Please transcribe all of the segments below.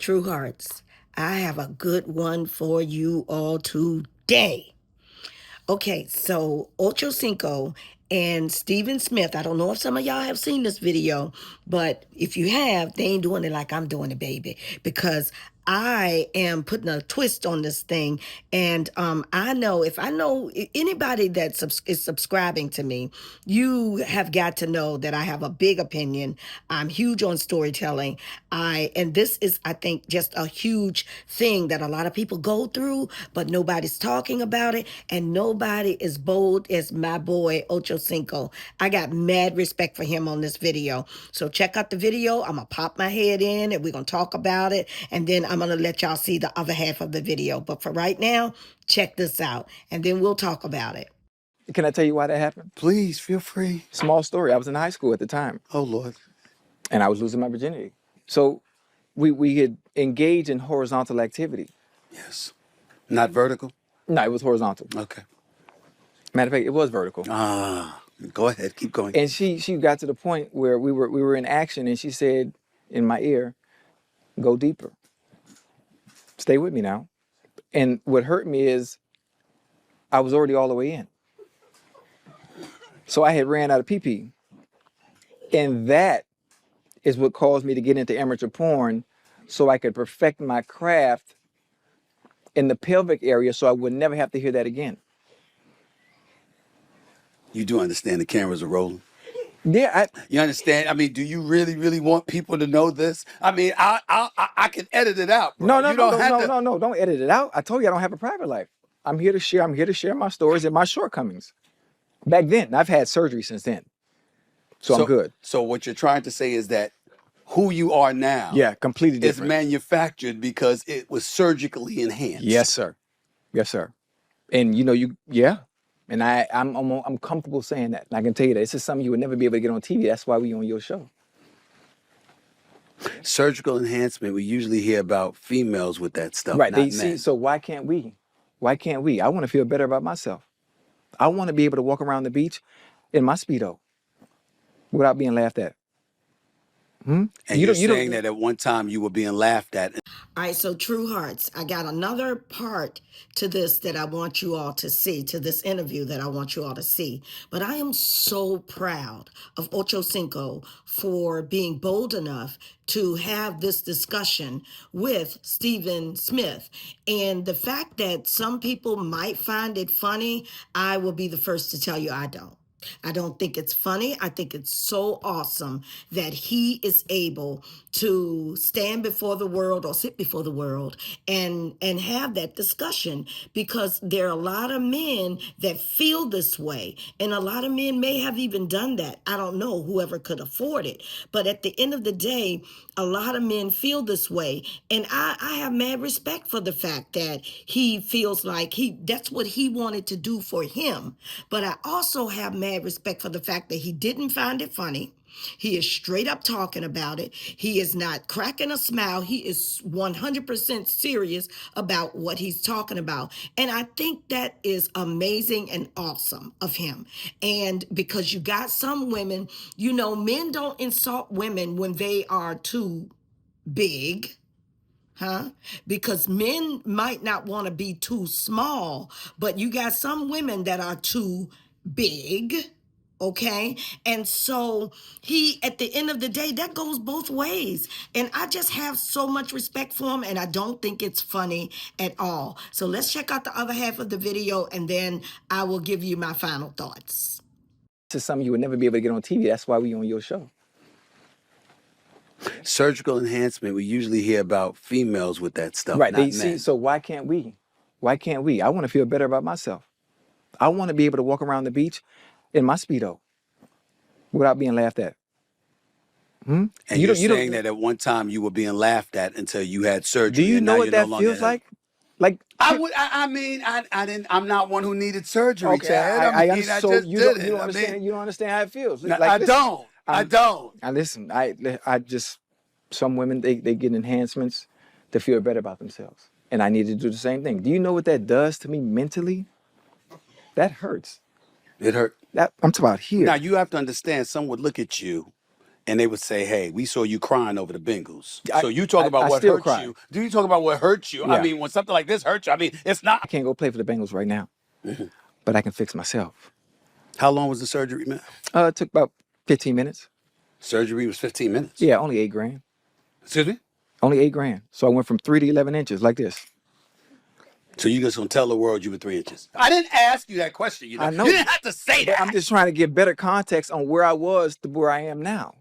True Hearts, I have a good one for you all today. Okay, so Ocho Cinco and Stephen Smith. I don't know if some of y'all have seen this video, but if you have, they ain't doing it like I'm doing it, baby. Because I am putting a twist on this thing, and I know if I know anybody that is subscribing to me, you have got to know that I have a big opinion. I'm huge on storytelling. And this is, I think, just a huge thing that a lot of people go through, but nobody's talking about it, and nobody is bold as my boy Ocho Cinco. I got mad respect for him on this video. So check out the video. I'm gonna pop my head in and we're gonna talk about it, and then I'm gonna let y'all see the other half of the video. But for right now, check this out, and then we'll talk about it. Can I tell you why that happened? Please, feel free. Small story. I was in high school at the time, Oh, Lord. and I was losing my virginity. So we had engaged in horizontal activity. Yes. Not vertical? No, it was horizontal. Okay. Matter of fact, it was vertical. Go ahead. Keep going. And she got to the point where we were in action, and she said in my ear, "Go deeper. Stay with me now." And what hurt me is I was already all the way in. So I had ran out of pee-pee. And that is what caused me to get into amateur porn, so I could perfect my craft in the pelvic area so I would never have to hear that again. You do understand the cameras are rolling? Yeah, You understand? I mean, do you really, really want people to know this? I mean, I can edit it out, bro. No, you don't have to. no, don't edit it out. I told you I don't have a private life. I'm here to share my stories and my shortcomings. Back then, I've had surgery since then. So I'm good. So what you're trying to say is that who you are now completely is different. manufactured because it was surgically enhanced. Yes, sir. Yes, sir. And and I'm comfortable saying that. And I can tell you that this is something you would never be able to get on TV. That's why we on your show. Surgical enhancement, we usually hear about females with that stuff, Right. not men. So why can't we? Why can't we? I want to feel better about myself. I want to be able to walk around the beach in my Speedo without being laughed at. And you're saying that at one time you were being laughed at. All right, so True Hearts, I got another part to this that I want you all to see, to this interview that I want you all to see. But I am so proud of Ocho Cinco for being bold enough to have this discussion with Stephen Smith. And the fact that some people might find it funny, I will be the first to tell you I don't. I don't think it's funny. I think it's so awesome that he is able to stand before the world or sit before the world and have that discussion, because there are a lot of men that feel this way, and a lot of men may have even done that. I don't know, whoever could afford it. But at the end of the day, a lot of men feel this way, and I have mad respect for the fact that he feels like that's what he wanted to do for him. But I also have mad respect for the fact that he didn't find it funny. He is straight up talking about it. He is not cracking a smile. He is 100% serious about what he's talking about. And I think that is amazing and awesome of him. And because you got some women, men don't insult women when they are too big. Because men might not want to be too small, but you got some women that are too big. Okay. And so at the end of the day, that goes both ways. And I just have so much respect for him, and I don't think it's funny at all. So let's check out the other half of the video, and then I will give you my final thoughts. This is something you would never be able to get on TV. That's why we on your show. Surgical enhancement, we usually hear about females with that stuff, Right. not men. So why can't we? Why can't we? I want to feel better about myself. I want to be able to walk around the beach in my Speedo without being laughed at. And you're saying that at one time you were being laughed at until you had surgery. Do you know what that feels like? Like I'm not one who needed surgery, okay, Chad. you don't understand how it feels. No, I don't. I listen. Some women they get enhancements to feel better about themselves, and I need to do the same thing. Do you know what that does to me mentally? That hurts. It hurt. I'm talking about here. Now you have to understand. Some would look at you and they would say, "Hey, we saw you crying over the Bengals." I, So you talk about I what still hurts cry. you. Do you talk about what hurts you? I Yeah. mean, when something like this hurts you, I mean, it's not. I can't go play for the Bengals right now, but I can fix myself. How long was the surgery, man? It took about 15 minutes. Surgery was 15 minutes. Yeah, only $8,000. Excuse me? Only $8,000. So I went from 3 to 11 inches like this. So you just gonna tell the world you were 3 inches? I didn't ask you that question. You know, I know. You didn't have to say But that. I'm just trying to get better context on where I was to where I am now.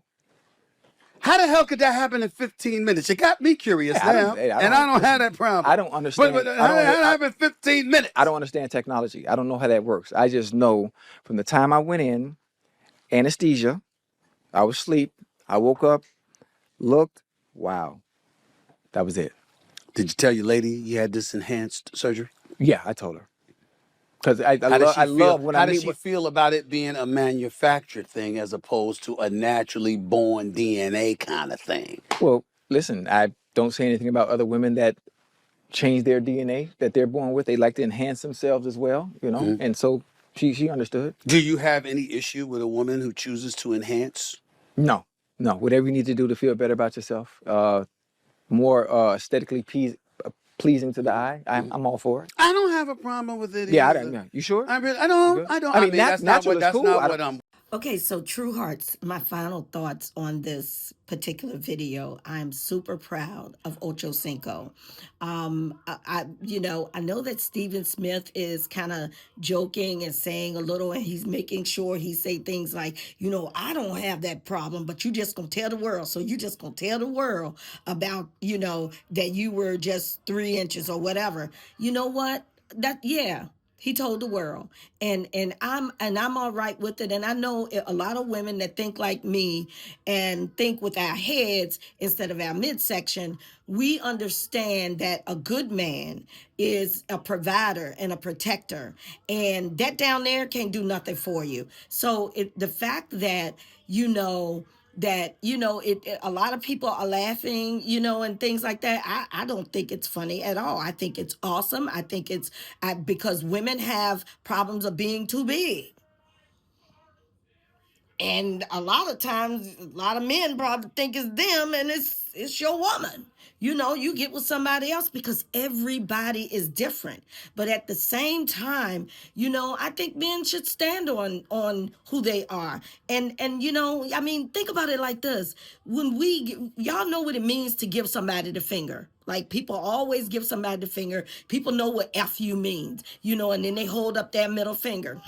How the hell could that happen in 15 minutes? It got me curious Hey, now, and I don't have that problem. I don't understand. But how did that happen in 15 minutes? I don't understand technology. I don't know how that works. I just know from the time I went in, anesthesia, I was asleep, I woke up, looked, wow, that was it. Did you tell your lady you had this enhanced surgery? Yeah, I told her. Because I How love when I does meet she with, feel about it being a manufactured thing as opposed to a naturally born DNA kind of thing? well, listen, I don't say anything about other women that change their DNA that they're born with. They like to enhance themselves as well, you know? Mm-hmm. And so she understood. Do you have any issue with a woman who chooses to enhance? No, whatever you need to do to feel better about yourself, more aesthetically pleasing to the eye, I'm all for it. I don't have a problem with it Yeah, either. yeah. You sure? I You don't. good? I don't. I I mean, mean, that's not natural what. is That's cool. not what I'm. Okay, so True Hearts, my final thoughts on this particular video. I'm super proud of Ocho Cinco. I know that Stephen Smith is kind of joking and saying a little, and he's making sure he say things like, I don't have that problem, but you just gonna tell the world. So you just gonna tell the world about, that you were just 3 inches or whatever. You know what? Yeah. He told the world, and I'm all right with it. And I know a lot of women that think like me and think with our heads instead of our midsection. We understand that a good man is a provider and a protector, and that down there can't do nothing for you. So the fact that a lot of people are laughing, and things like that. I don't think it's funny at all. I think it's awesome. I think because women have problems of being too big. And a lot of times, a lot of men probably think it's them, and it's your woman. You get with somebody else because everybody is different. But at the same time, I think men should stand on who they are. And I mean, think about it like this. Y'all know what it means to give somebody the finger. Like, people always give somebody the finger. People know what F you means, and then they hold up that middle finger.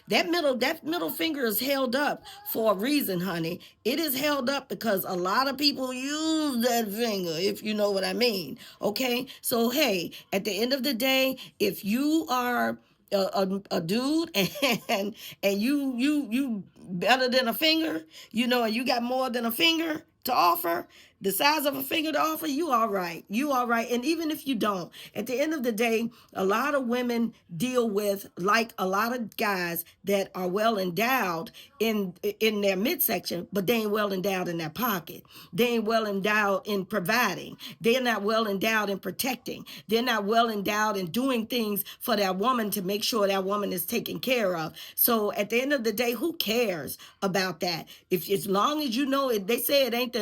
That middle finger is held up for a reason, honey. It is held up because a lot of people use that finger, if you know what I mean. Okay? So, hey, at the end of the day, if you are a dude and you better than a finger, and you got more than a finger to offer, the size of a finger to offer, you all right. And even if you don't, at the end of the day, a lot of women deal with, like a lot of guys that are well endowed in their midsection, but they ain't well endowed in their pocket. They ain't well endowed in providing. They're not well endowed in protecting. They're not well endowed in doing things for that woman to make sure that woman is taken care of. So at the end of the day, who cares about that? If, as long as they say it ain't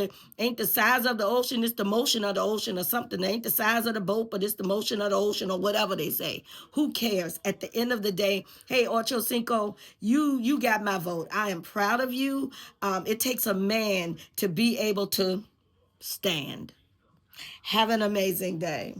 the size of the ocean, it's the motion of the ocean or something. It ain't the size of the boat, but it's the motion of the ocean or whatever they say. Who cares? At the end of the day, hey, Ocho Cinco, you got my vote. I am proud of you. It takes a man to be able to stand. Have an amazing day.